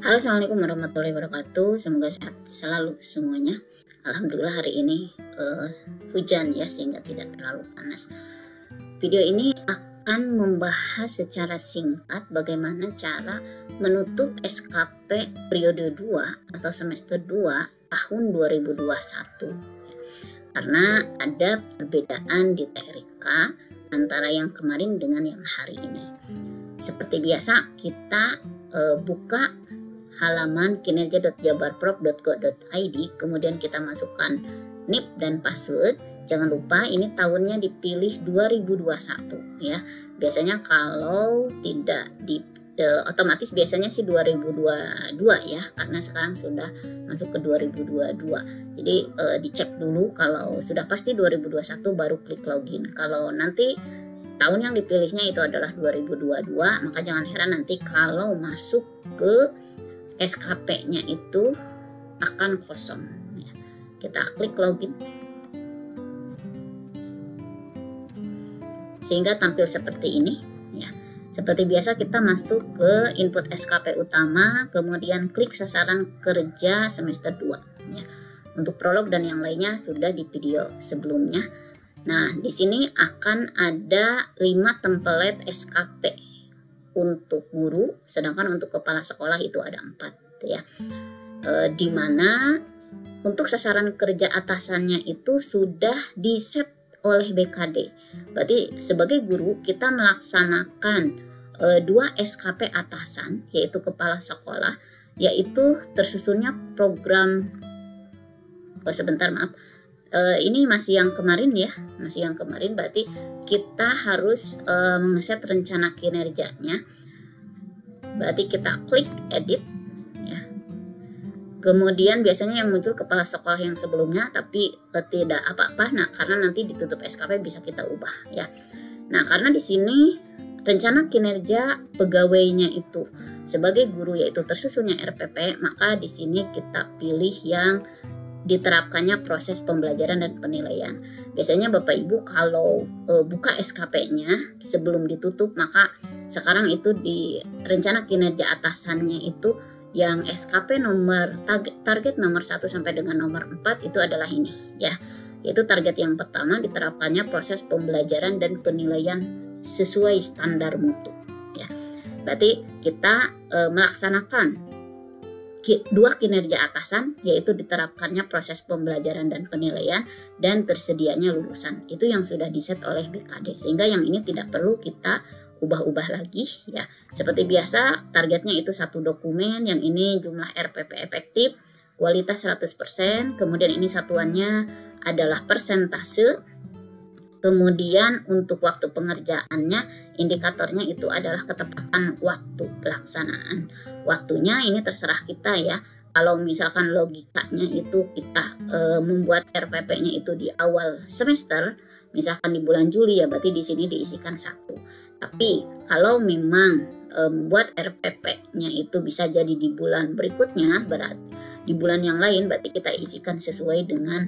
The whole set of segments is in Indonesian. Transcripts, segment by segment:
Halo, assalamualaikum warahmatullahi wabarakatuh. Semoga sehat selalu semuanya. Alhamdulillah hari ini hujan ya, sehingga tidak terlalu panas. Video ini akan membahas secara singkat bagaimana cara menutup SKP periode 2 atau semester 2 tahun 2021. Karena ada perbedaan di TRK antara yang kemarin dengan yang hari ini. Seperti biasa, kita buka halaman kinerja.jabarprov.go.id, kemudian kita masukkan NIP dan password. Jangan lupa ini tahunnya dipilih 2021 ya. Biasanya kalau tidak otomatis biasanya sih 2022 ya, karena sekarang sudah masuk ke 2022. Jadi dicek dulu, kalau sudah pasti 2021 baru klik login. Kalau nanti tahun yang dipilihnya itu adalah 2022, maka jangan heran nanti kalau masuk ke SKP-nya itu akan kosong ya. Kita klik login sehingga tampil seperti ini ya. Seperti biasa kita masuk ke input SKP utama, kemudian klik sasaran kerja semester 2 ya. Untuk prolog dan yang lainnya sudah di video sebelumnya. Nah, di sini akan ada 5 template SKP untuk guru, sedangkan untuk kepala sekolah itu ada 4 ya. Dimana untuk sasaran kerja atasannya itu sudah di-set oleh BKD. Berarti sebagai guru kita melaksanakan 2 SKP atasan, yaitu kepala sekolah, yaitu tersusunnya program ini masih yang kemarin ya, masih yang kemarin. Berarti kita harus mengeset rencana kinerjanya. Berarti kita klik edit ya. Kemudian biasanya yang muncul kepala sekolah yang sebelumnya, tapi tidak apa-apa. Nah, karena nanti ditutup SKP bisa kita ubah ya. Nah, karena di sini rencana kinerja pegawainya itu sebagai guru yaitu tersusunnya RPP, maka di sini kita pilih yang diterapkannya proses pembelajaran dan penilaian. Biasanya Bapak Ibu kalau buka SKP-nya sebelum ditutup, maka sekarang itu di rencana kinerja atasannya itu yang SKP nomor target nomor 1 sampai dengan nomor 4 itu adalah ini ya. Yaitu target yang pertama, diterapkannya proses pembelajaran dan penilaian sesuai standar mutu ya. Berarti kita melaksanakan 2 kinerja atasan, yaitu diterapkannya proses pembelajaran dan penilaian dan tersedianya lulusan. Itu yang sudah diset oleh BKD, sehingga yang ini tidak perlu kita ubah-ubah lagi ya. Seperti biasa targetnya itu 1 dokumen, yang ini jumlah RPP efektif, kualitas 100%, kemudian ini satuannya adalah persentase. Kemudian untuk waktu pengerjaannya, indikatornya itu adalah ketepatan waktu pelaksanaan. Waktunya ini terserah kita ya. Kalau misalkan logikanya itu kita membuat RPP-nya itu di awal semester, misalkan di bulan Juli ya, berarti di sini diisikan 1. Tapi kalau memang membuat RPP-nya itu bisa jadi di bulan berikutnya, berarti di bulan yang lain, berarti kita isikan sesuai dengan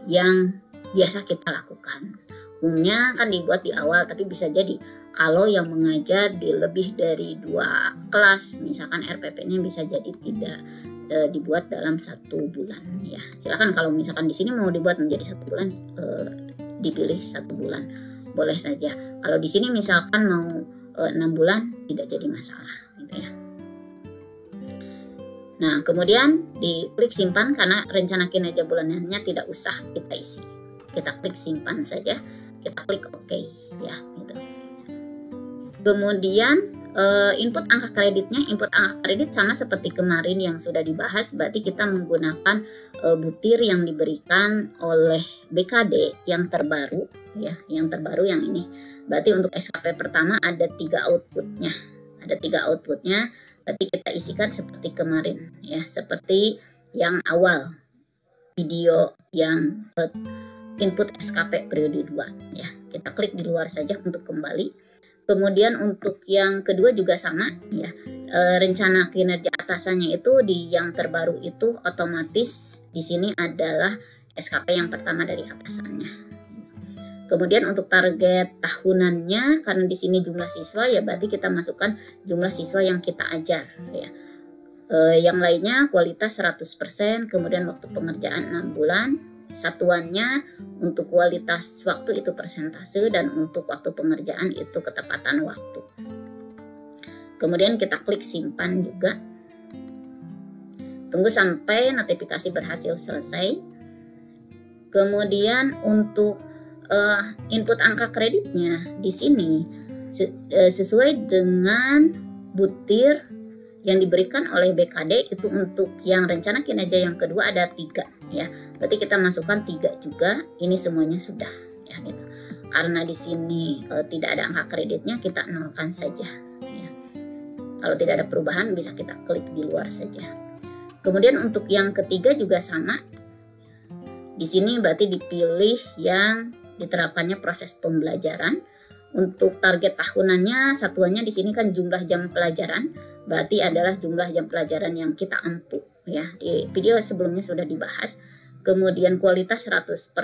yang biasa kita lakukan. Umumnya kan dibuat di awal, tapi bisa jadi kalau yang mengajar di lebih dari 2 kelas, misalkan RPP-nya bisa jadi tidak dibuat dalam 1 bulan ya. Silakan kalau misalkan di sini mau dibuat menjadi 1 bulan, dipilih 1 bulan boleh saja. Kalau di sini misalkan mau 6 bulan tidak jadi masalah gitu ya. Nah, kemudian diklik simpan karena rencana kinerja bulanannya tidak usah kita isi. Kita klik simpan saja, kita klik OK ya gitu. Kemudian input angka kreditnya, input angka kredit sama seperti kemarin yang sudah dibahas, berarti kita menggunakan butir yang diberikan oleh BKD yang terbaru ya, yang terbaru yang ini. Berarti untuk SKP pertama ada 3 outputnya, berarti kita isikan seperti kemarin ya, seperti yang awal video yang input SKP periode 2 ya. Kita klik di luar saja untuk kembali. Kemudian untuk yang kedua juga sama ya. Rencana kinerja atasannya itu di yang terbaru itu otomatis di sini adalah SKP yang pertama dari atasannya. Kemudian untuk target tahunannya, karena di sini jumlah siswa ya berarti kita masukkan jumlah siswa yang kita ajar ya. Yang lainnya kualitas 100%, kemudian waktu pengerjaan 6 bulan, satuannya untuk kualitas waktu itu persentase, dan untuk waktu pengerjaan itu ketepatan waktu. Kemudian kita klik simpan juga. Tunggu sampai notifikasi berhasil selesai. Kemudian untuk input angka kreditnya di sini sesuai dengan butir yang diberikan oleh BKD itu. Untuk yang rencana kinerja yang kedua ada 3 ya. Berarti kita masukkan 3 juga. Ini semuanya sudah ya gitu. Karena di sini tidak ada angka kreditnya, kita nolkan saja ya. Kalau tidak ada perubahan bisa kita klik di luar saja. Kemudian untuk yang ketiga juga sama. Di sini berarti dipilih yang diterapkannya proses pembelajaran. Untuk target tahunannya, satuannya di sini kan jumlah jam pelajaran, berarti adalah jumlah jam pelajaran yang kita ampuh ya. Di video sebelumnya sudah dibahas. Kemudian kualitas 100%,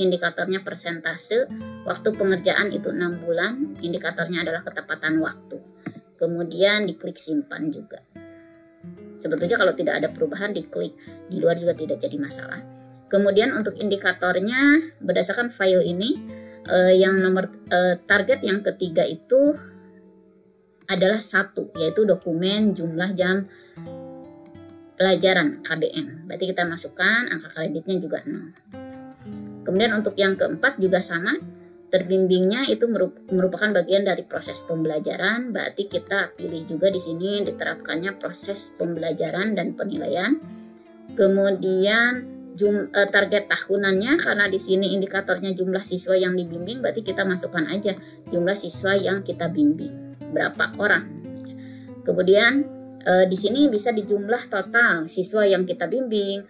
indikatornya persentase, waktu pengerjaan itu 6 bulan, indikatornya adalah ketepatan waktu. Kemudian diklik simpan juga. Sebetulnya kalau tidak ada perubahan diklik di luar juga tidak jadi masalah. Kemudian untuk indikatornya berdasarkan file ini, yang nomor target yang ketiga itu adalah 1, yaitu dokumen jumlah jam pelajaran KBM. Berarti kita masukkan angka kreditnya juga 0. Kemudian untuk yang keempat juga sama, terbimbingnya itu merupakan bagian dari proses pembelajaran. Berarti kita pilih juga di sini diterapkannya proses pembelajaran dan penilaian. Kemudian target tahunannya, karena di sini indikatornya jumlah siswa yang dibimbing, berarti kita masukkan aja jumlah siswa yang kita bimbing berapa orang. Kemudian di sini bisa dijumlah total siswa yang kita bimbing.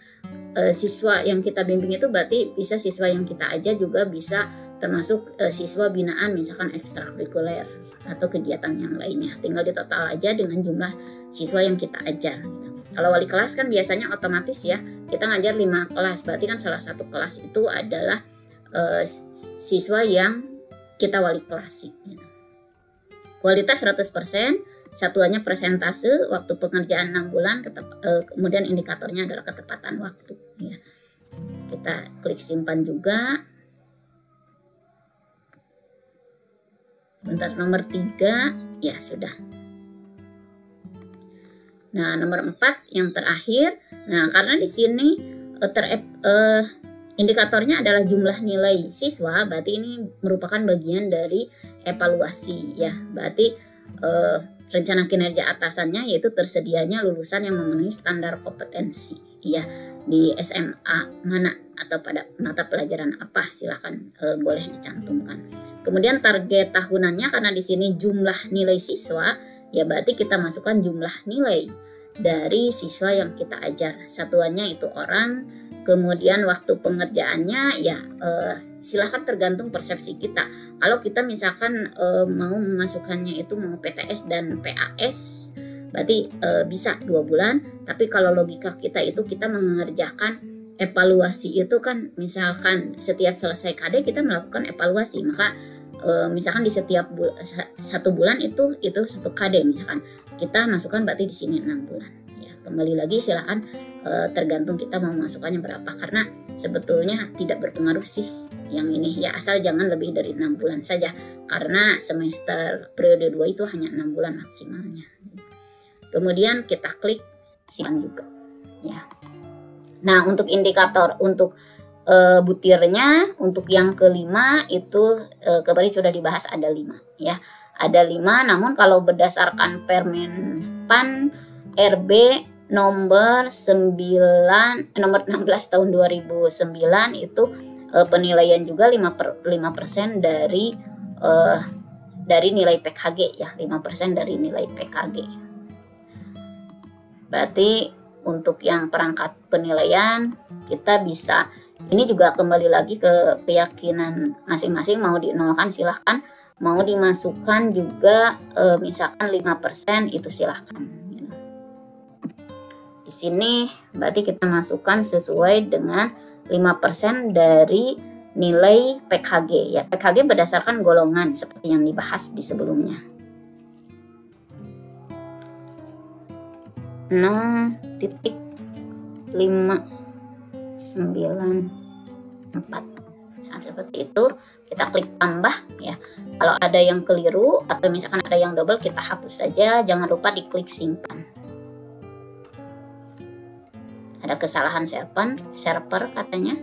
Siswa yang kita bimbing itu berarti bisa siswa yang kita ajar, juga bisa termasuk siswa binaan misalkan ekstrakurikuler atau kegiatan yang lainnya. Tinggal ditotal aja dengan jumlah siswa yang kita ajar. Kalau wali kelas kan biasanya otomatis ya, kita ngajar 5 kelas, berarti kan salah satu kelas itu adalah siswa yang kita wali kelasi gitu. Kualitas 100%, satuannya persentase, waktu pengerjaan 6 bulan, kemudian indikatornya adalah ketepatan waktu ya. Kita klik simpan juga. Bentar, nomor 3 ya sudah. Nah, nomor 4 yang terakhir. Nah, karena di sini indikatornya adalah jumlah nilai siswa, berarti ini merupakan bagian dari evaluasi ya. Berarti rencana kinerja atasannya yaitu tersedianya lulusan yang memenuhi standar kompetensi ya di SMA mana atau pada mata pelajaran apa, silakan boleh dicantumkan. Kemudian target tahunannya, karena di sini jumlah nilai siswa ya, berarti kita masukkan jumlah nilai dari siswa yang kita ajar. Satuannya itu orang. Kemudian waktu pengerjaannya ya silahkan tergantung persepsi kita. Kalau kita misalkan mau memasukkannya itu mau PTS dan PAS, berarti bisa 2 bulan. Tapi kalau logika kita itu kita mengerjakan evaluasi itu kan, misalkan setiap selesai KD kita melakukan evaluasi, maka misalkan di setiap 1 bulan itu 1 KD misalkan, kita masukkan berarti di sini 6 bulan ya. Kembali lagi silakan tergantung kita mau masukkannya berapa, karena sebetulnya tidak berpengaruh sih yang ini ya, asal jangan lebih dari 6 bulan saja, karena semester periode 2 itu hanya 6 bulan maksimalnya. Kemudian kita klik simpan juga ya. Nah, untuk indikator untuk butirnya, untuk yang kelima itu kemarin sudah dibahas ada 5 ya. Ada 5, namun kalau berdasarkan Permen PAN RB nomor 16 tahun 2009 itu penilaian juga 5% dari nilai PKG ya, 5% dari nilai PKG. Berarti untuk yang perangkat penilaian kita bisa, ini juga kembali lagi ke keyakinan masing-masing, mau dinolkan silahkan, mau dimasukkan juga misalkan 5% itu silahkan. Di sini berarti kita masukkan sesuai dengan 5% dari nilai PKG ya. PKG berdasarkan golongan seperti yang dibahas di sebelumnya. 0,594. Nah, seperti itu. Kita klik tambah ya. Kalau ada yang keliru atau misalkan ada yang double, kita hapus saja. Jangan lupa diklik simpan. Ada kesalahan server katanya.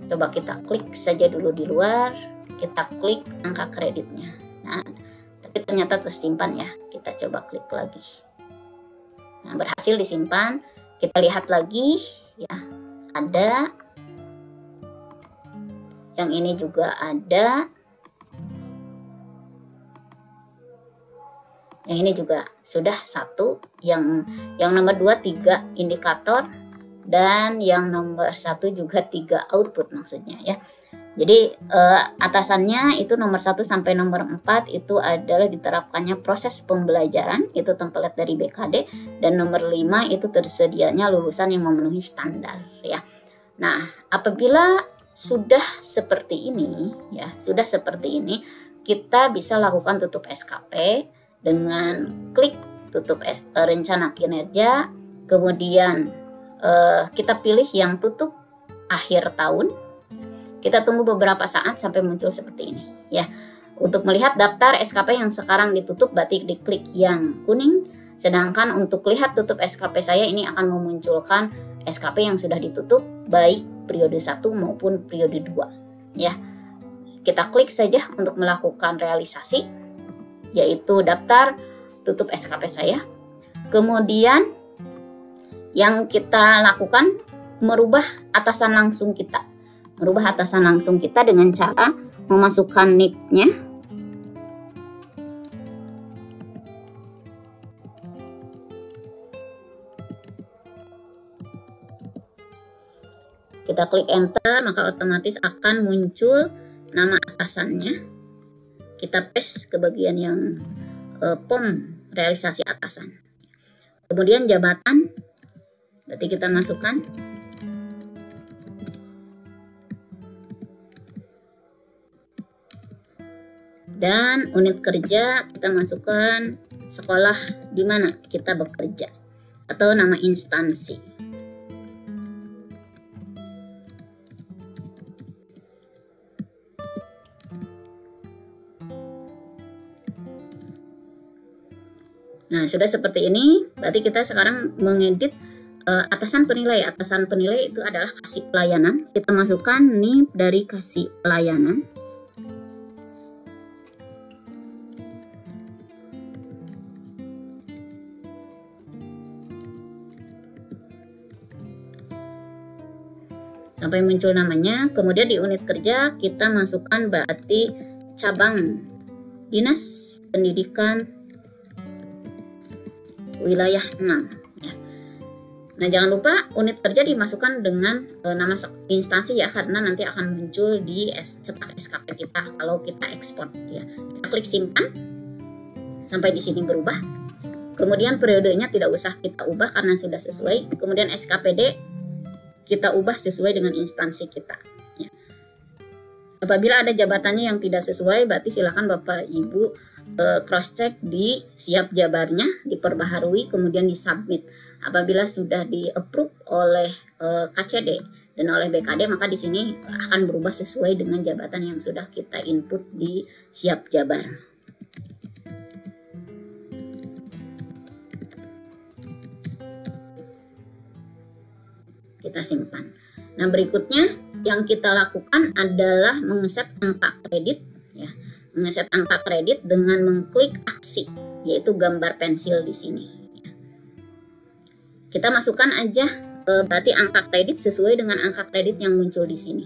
Coba kita klik saja dulu di luar. Kita klik angka kreditnya. Nah, tapi ternyata tersimpan ya. Kita coba klik lagi. Nah, berhasil disimpan. Kita lihat lagi ya. Ada. Yang ini juga ada. Yang ini juga sudah satu. Yang nomor 2 3 indikator, dan yang nomor 1 juga 3 output maksudnya ya. Jadi atasannya itu nomor 1 sampai nomor 4 itu adalah diterapkannya proses pembelajaran, itu template dari BKD, dan nomor 5 itu tersedianya lulusan yang memenuhi standar ya. Nah, apabila sudah seperti ini ya, kita bisa lakukan tutup SKP dengan klik tutup rencana kinerja, kemudian kita pilih yang tutup akhir tahun. Kita tunggu beberapa saat sampai muncul seperti ini ya. Untuk melihat daftar SKP yang sekarang ditutup, berarti diklik yang kuning. Sedangkan untuk lihat tutup SKP saya, ini akan memunculkan SKP yang sudah ditutup baik periode 1 maupun periode 2 ya. Kita klik saja untuk melakukan realisasi, yaitu daftar tutup SKP saya. Kemudian yang kita lakukan merubah atasan langsung kita. Dengan cara memasukkan NIP-nya. Kita klik enter, maka otomatis akan muncul nama atasannya. Kita paste ke bagian yang POM realisasi atasan. Kemudian jabatan, berarti kita masukkan. Dan unit kerja kita masukkan sekolah di mana kita bekerja atau nama instansi. Nah, sudah seperti ini, berarti kita sekarang mengedit atasan penilai. Atasan penilai itu adalah kasih pelayanan. Kita masukkan NIP dari kasih pelayanan. Sampai muncul namanya. Kemudian di unit kerja kita masukkan berarti cabang Dinas Pendidikan wilayah 6 ya. Nah, jangan lupa unit kerja dimasukkan dengan nama instansi ya, karena nanti akan muncul di cetak SKP kita kalau kita ekspor ya. Kita klik simpan sampai di sini berubah. Kemudian periodenya tidak usah kita ubah karena sudah sesuai. Kemudian SKPD kita ubah sesuai dengan instansi kita ya. Apabila ada jabatannya yang tidak sesuai, berarti silakan Bapak Ibu cross check di siap jabarnya, diperbaharui, kemudian disubmit. Apabila sudah di approve oleh KCD dan oleh BKD, maka di sini akan berubah sesuai dengan jabatan yang sudah kita input di siap jabar. Kita simpan. Nah, berikutnya yang kita lakukan adalah mengeset angka kredit ya. Mengeset angka kredit dengan mengklik aksi, yaitu gambar pensil di sini. Kita masukkan aja berarti angka kredit sesuai dengan angka kredit yang muncul di sini.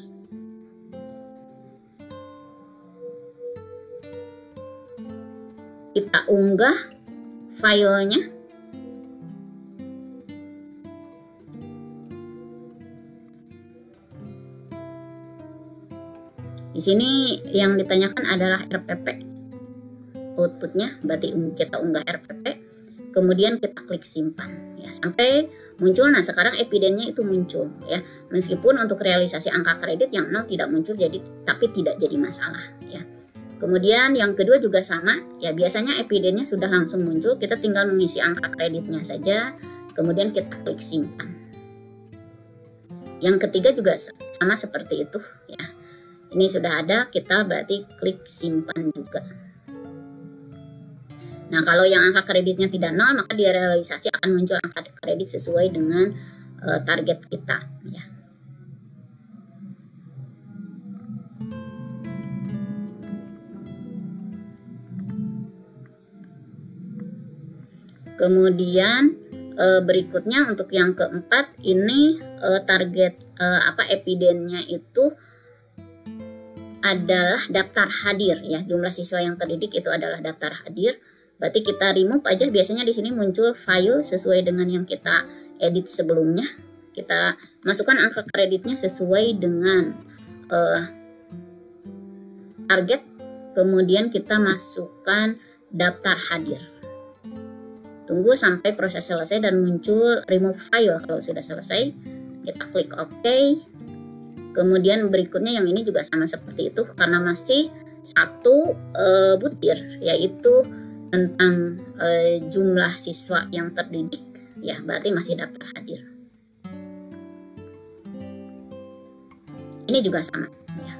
Kita unggah filenya. Di sini yang ditanyakan adalah RPP. Outputnya berarti kita unggah RPP. Kemudian kita klik simpan ya, sampai muncul. Nah, sekarang evidennya itu muncul ya. Meskipun untuk realisasi angka kredit yang 0 tidak muncul, tapi tidak jadi masalah ya. Kemudian yang kedua juga sama ya, biasanya evidennya sudah langsung muncul. Kita tinggal mengisi angka kreditnya saja. kemudian kita klik simpan. Yang ketiga juga sama seperti itu ya. Ini sudah ada, kita berarti klik simpan juga. Nah, kalau yang angka kreditnya tidak nol, maka di realisasi akan muncul angka kredit sesuai dengan target kita ya. Kemudian berikutnya untuk yang keempat ini target evidennya itu adalah daftar hadir ya. Jumlah siswa yang terdidik itu adalah daftar hadir. Berarti kita remove aja, biasanya di sini muncul file sesuai dengan yang kita edit sebelumnya. Kita masukkan angka kreditnya sesuai dengan target. Kemudian kita masukkan daftar hadir. Tunggu sampai proses selesai dan muncul remove file. Kalau sudah selesai, kita klik OK. Kemudian berikutnya yang ini juga sama seperti itu, karena masih satu butir, yaitu tentang jumlah siswa yang terdidik ya, berarti masih daftar hadir. Ini juga sama ya.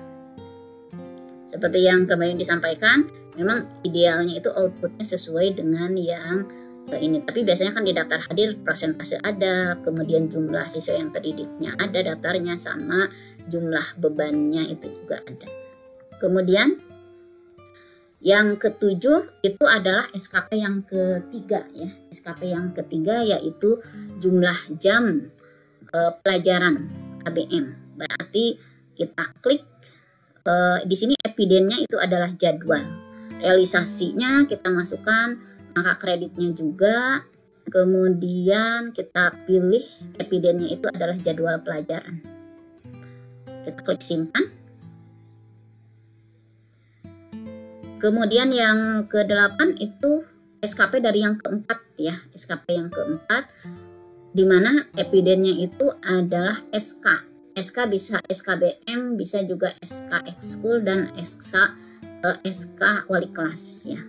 Seperti yang kemarin disampaikan, memang idealnya itu outputnya sesuai dengan yang ini, tapi biasanya kan di daftar hadir persentase ada, kemudian jumlah siswa yang terdidiknya ada daftarnya, sama jumlah bebannya itu juga ada. Kemudian yang ketujuh itu adalah SKP yang ketiga ya. SKP yang ketiga yaitu jumlah jam pelajaran KBM. Berarti kita klik di sini evidennya itu adalah jadwal. Realisasinya kita masukkan angka kreditnya juga, kemudian kita pilih evidennya itu adalah jadwal pelajaran. Kita klik simpan. Kemudian yang ke-8 itu SKP dari yang keempat ya, SKP yang keempat, di mana evidennya itu adalah SK. SK bisa SKBM, bisa juga SK ekskul dan SK wali kelas ya.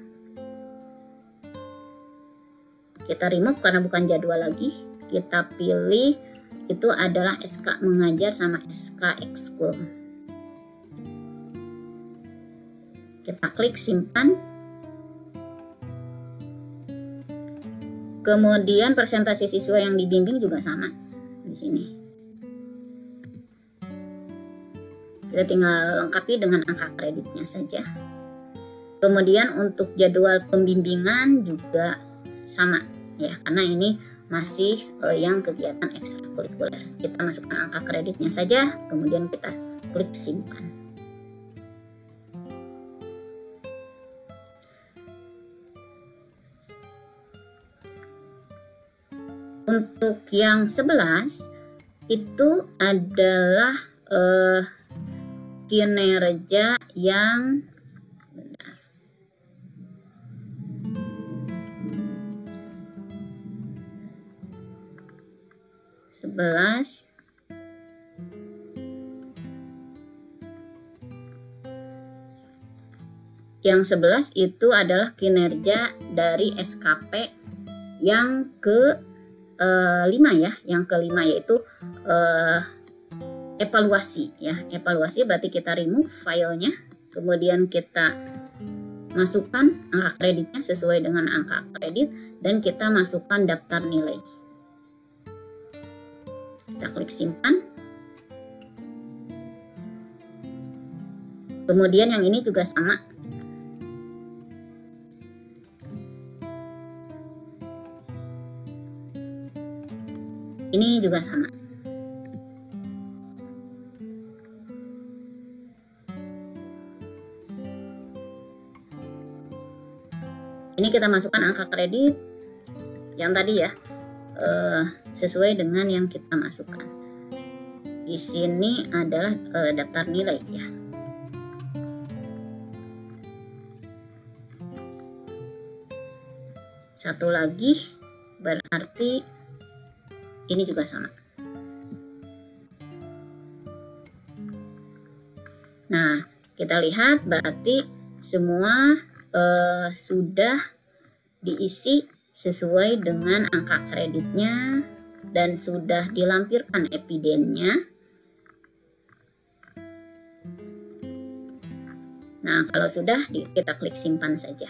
Kita remove karena bukan jadwal lagi. Kita pilih itu adalah SK mengajar sama SK ekskul. Kita klik simpan. Kemudian persentase siswa yang dibimbing juga sama di sini. Kita tinggal lengkapi dengan angka kreditnya saja. Kemudian untuk jadwal pembimbingan juga sama ya, karena ini masih yang kegiatan ekstrakurikuler. Kita masukkan angka kreditnya saja, kemudian kita klik simpan. Untuk yang 11 itu adalah kinerja yang 11 yang 11 itu adalah kinerja dari SKP yang ke-5 ya. Yang ke-5 yaitu evaluasi ya. Evaluasi berarti kita remove filenya, kemudian kita masukkan angka kreditnya sesuai dengan angka kredit, dan kita masukkan daftar nilai. Kita klik simpan. Kemudian yang ini juga sama. Ini juga sama. Ini kita masukkan angka kredit yang tadi ya, sesuai dengan yang kita masukkan. Di sini adalah daftar nilai ya. Satu lagi berarti ini juga sama. Nah, kita lihat berarti semua sudah diisi sesuai dengan angka kreditnya dan sudah dilampirkan evidennya. Nah, kalau sudah, kita klik simpan saja.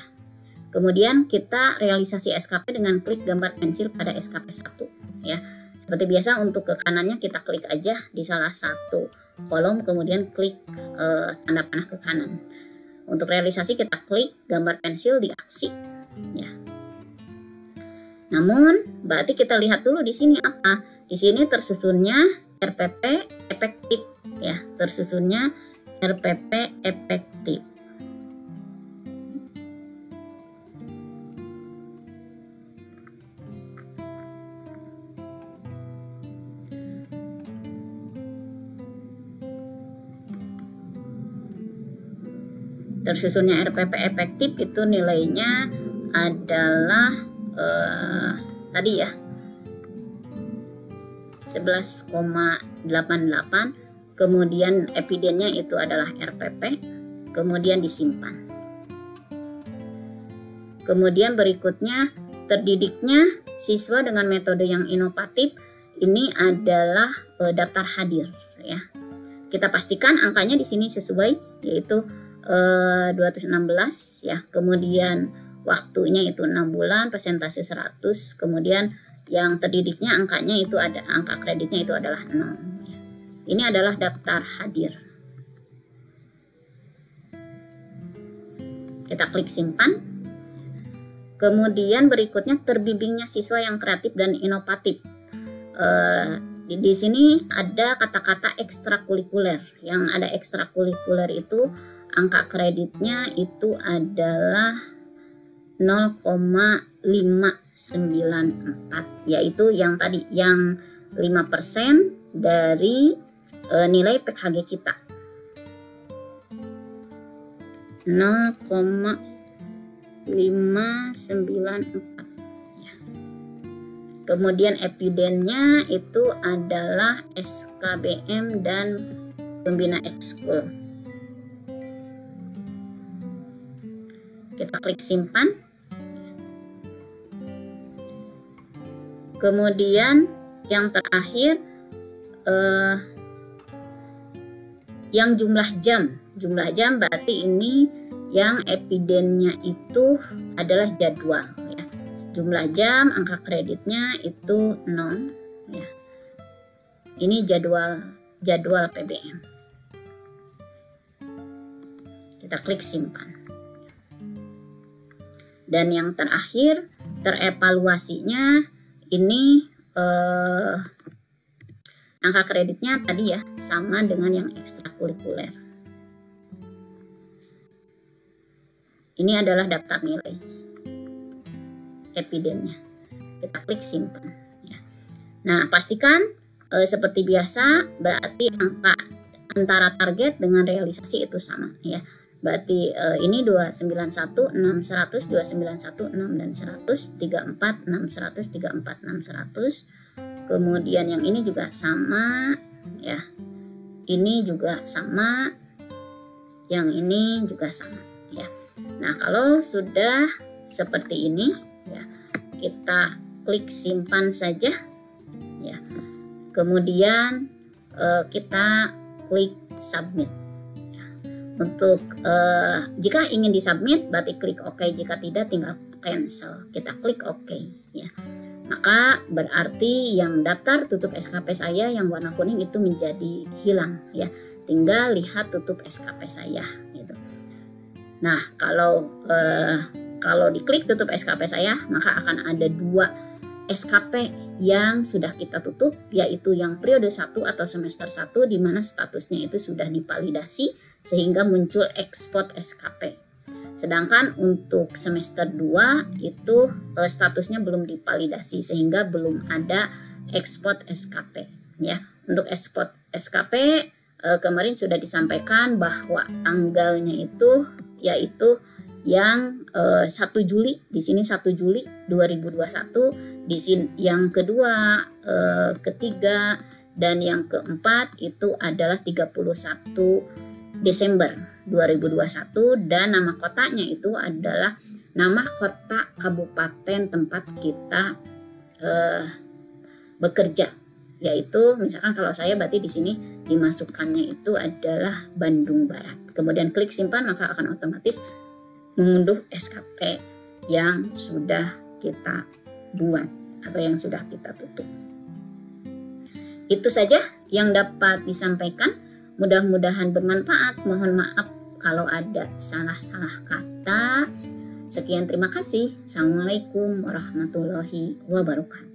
Kemudian kita realisasi SKP dengan klik gambar pensil pada SKP 1 ya. Seperti biasa, untuk ke kanannya kita klik aja di salah satu kolom, kemudian klik tanda panah ke kanan. Untuk realisasi kita klik gambar pensil di aksi ya. Namun, berarti kita lihat dulu di sini apa? Di sini tersusunnya RPP efektif ya, tersusunnya RPP efektif. Tersusunnya RPP efektif itu nilainya adalah tadi ya 11,88, kemudian evidennya itu adalah RPP, kemudian disimpan. Kemudian berikutnya terdidiknya siswa dengan metode yang inovatif, ini adalah daftar hadir ya. Kita pastikan angkanya di sini sesuai, yaitu 216 ya. Kemudian waktunya itu 6 bulan, persentase 100, kemudian yang terdidiknya angkanya itu ada, angka kreditnya itu adalah 0 ya. Ini adalah daftar hadir. Kita klik simpan. Kemudian berikutnya terbimbingnya siswa yang kreatif dan inovatif. Di sini ada kata-kata ekstrakurikuler. Yang ada ekstrakurikuler itu angka kreditnya itu adalah 0,594, yaitu yang tadi yang 5% dari nilai PKG kita. 0,594 ya. Kemudian evidennya itu adalah SKBM dan pembina ekskul. Kita klik simpan. Kemudian yang terakhir yang jumlah jam berarti ini yang evidennya itu adalah jadwal ya. Jumlah jam, angka kreditnya itu 0 ya. Ini jadwal PBM. Kita klik simpan. Dan yang terakhir terevaluasinya ini angka kreditnya tadi ya sama dengan yang ekstrakurikuler. Ini adalah daftar nilai evidennya. Kita klik simpan ya. Nah, pastikan seperti biasa berarti angka antara target dengan realisasi itu sama ya. Berarti ini 291, 6, 100, 291, 6, dan 100, 34, 6, 100, 34, 6, 100. Kemudian yang ini juga sama ya. Ini juga sama. Yang ini juga sama ya. Nah, kalau sudah seperti ini ya, kita klik simpan saja ya. Kemudian kita klik submit. Untuk jika ingin disubmit berarti klik OK, jika tidak tinggal cancel. Kita klik OK ya. Maka berarti yang daftar tutup SKP saya yang warna kuning itu menjadi hilang ya. Tinggal lihat tutup SKP saya gitu. Nah, kalau diklik tutup SKP saya, maka akan ada 2 SKP yang sudah kita tutup, yaitu yang periode 1 atau semester 1 di mana statusnya itu sudah divalidasi sehingga muncul ekspor SKP. Sedangkan untuk semester 2 itu statusnya belum divalidasi sehingga belum ada ekspor SKP ya. Untuk ekspor SKP kemarin sudah disampaikan bahwa tanggalnya itu yaitu yang 1 Juli, di sini 1 Juli 2021, di sini yang kedua, ketiga, dan yang keempat itu adalah 31 Desember 2021, dan nama kotanya itu adalah nama kota kabupaten tempat kita bekerja, yaitu misalkan kalau saya berarti di sini dimasukkannya itu adalah Bandung Barat. Kemudian klik simpan, maka akan otomatis mengunduh SKP yang sudah kita buat atau yang sudah kita tutup. Itu saja yang dapat disampaikan. Mudah-mudahan bermanfaat. Mohon maaf kalau ada salah-salah kata. Sekian, terima kasih. Assalamualaikum warahmatullahi wabarakatuh.